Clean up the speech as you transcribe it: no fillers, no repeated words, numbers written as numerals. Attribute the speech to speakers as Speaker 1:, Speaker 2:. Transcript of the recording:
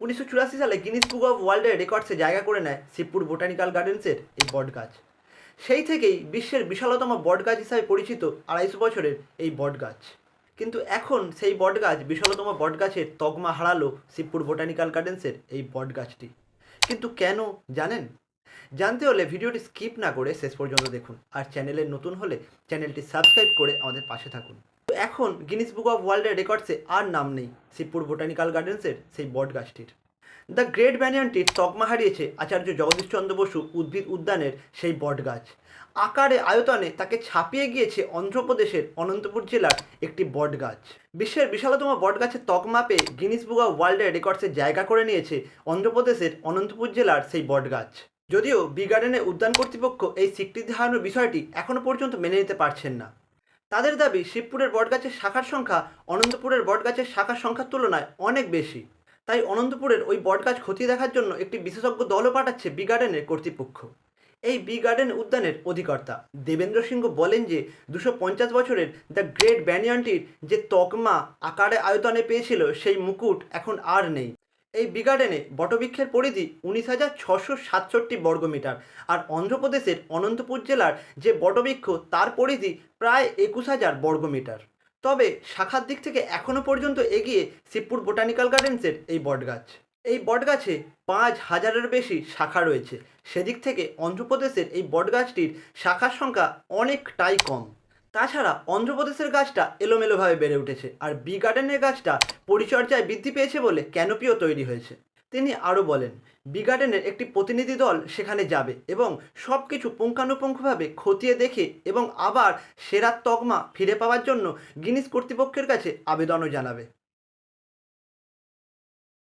Speaker 1: 1984 সালে Guinness book of ওয়ার্ল্ডের রেকর্ডসে জায়গা করে নেয় শিবপুর বোটানিক্যাল গার্ডেন্সের এই বটগাছ। সেই থেকেই বিশ্বের বিশালতম বটগাছ হিসাবে পরিচিত 250 বছরের এই বটগাছ। কিন্তু এখন সেই বটগাছ বিশালতম বটগাছের তকমা হারালো শিবপুর বোটানিক্যাল গার্ডেন্সের এই বটগাছটি। কিন্তু কেন জানেন? জানতে হলে ভিডিওটি স্কিপ না করে শেষ পর্যন্ত দেখুন, আর চ্যানেলে নতুন হলে চ্যানেলটি সাবস্ক্রাইব করে আমাদের পাশে থাকুন। এখন গিনিস বুক অফ ওয়ার্ল্ডের রেকর্ডসে আর নাম নেই শিবপুর বোটানিক্যাল গার্ডেন্সের সেই বটগাছটির। দ্য গ্রেট ব্যানিয়ানটির তকমা হারিয়েছে আচার্য জগদীশচন্দ্র বসু উদ্ভিদ উদ্যানের সেই বটগাছ। আকারে আয়তনে তাকে ছাপিয়ে গিয়েছে অন্ধ্রপ্রদেশের অনন্তপুর জেলার একটি বটগাছ। বিশ্বের বিশালতম বটগাছের তকমা পেয়ে গিনিস বুক অফ ওয়ার্ল্ডের রেকর্ডসে জায়গা করে নিয়েছে অন্ধ্রপ্রদেশের অনন্তপুর জেলার সেই বটগাছ। যদিও বি গার্ডেনের উদ্যান কর্তৃপক্ষ এই স্বীকৃতি হারানোর বিষয়টি এখনও পর্যন্ত মেনে নিতে পারছেন না। তাদের দাবি শিবপুরের বটগাছের শাখার সংখ্যা অনন্তপুরের বটগাছের শাখার সংখ্যার তুলনায় অনেক বেশি। তাই অনন্তপুরের ওই বটগাছ খতিয়ে দেখার জন্য একটি বিশেষজ্ঞ দলও পাঠাচ্ছে বি গার্ডেনের কর্তৃপক্ষ। এই বি গার্ডেন উদ্যানের অধিকর্তা দেবেন্দ্র সিংহ বলেন যে 250 বছরের দ্য গ্রেট ব্যানিয়ানটির যে তকমা আকারে আয়তনে পেয়েছিল সেই মুকুট এখন আর নেই। এই বি গার্ডেনে বটবৃক্ষের পরিধি 19,667 বর্গমিটার, আর অন্ধ্রপ্রদেশের অনন্তপুর জেলার যে বটবৃক্ষ তার পরিধি প্রায় 21,000 বর্গমিটার। তবে শাখার দিক থেকে এখনও পর্যন্ত এগিয়ে শিবপুর বোটানিক্যাল গার্ডেন্সের এই বটগাছ। এই বটগাছে 5,000-এর বেশি শাখা রয়েছে। সেদিক থেকে অন্ধ্রপ্রদেশের এই বটগাছটির শাখার সংখ্যা অনেকটাই কম। তাছাড়া অন্ধ্রপ্রদেশের গাছটা এলোমেলোভাবে বেড়ে উঠেছে, আর বি গার্ডেনের গাছটা পরিচর্যায় বৃদ্ধি পেয়েছে বলে ক্যানোপিও তৈরি হয়েছে। তিনি আরও বলেন, বি গার্ডেনের একটি প্রতিনিধি দল সেখানে যাবে এবং সব কিছু পুঙ্খানুপুঙ্খভাবে খতিয়ে দেখে এবং আবার সেরা তকমা ফিরে পাওয়ার জন্য গিনিস কর্তৃপক্ষের কাছে আবেদনও জানাবে।